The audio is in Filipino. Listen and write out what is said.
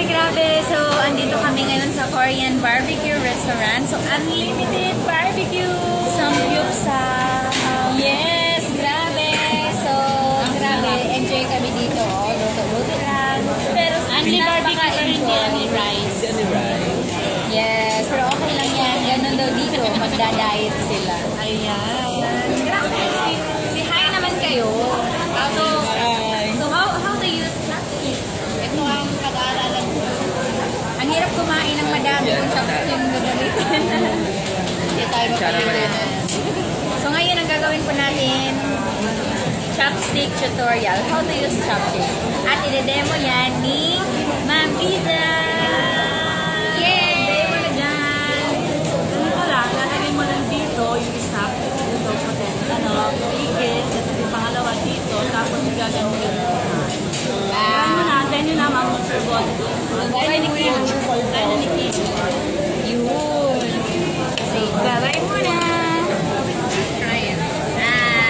grabe. So, andito kami ngayon sa Korean barbecue restaurant. So, unlimited barbecue. Samgyupsa. Yes, grabe. So, grabe. Enjoy kami dito. Luto-luto lang. Pero, Only barbecue pa rin napaka-enjoy. only rice. Yes, pero okay lang yan. Ganun daw dito. Magda-diet sila. Ayan. Grabe. Si hi naman kayo. So how do you practice? Ito ang pag-aaralan ko. Ang hirap kumain ng madami kung tapos yung gagamitin. Hindi tayo mapalitan. So ngayon ang gagawin po natin, chopstick tutorial. How to use chopstick. At i-demo yan ni Ma'am Pizza. Yay! Demo na dyan. Ganito lang, lalagay mo lang dito yung isa, ito higit, ito yung pangalawa dito, tapos gagawin mo. Ayan mo na, then yun naman, mag-serve. Okay,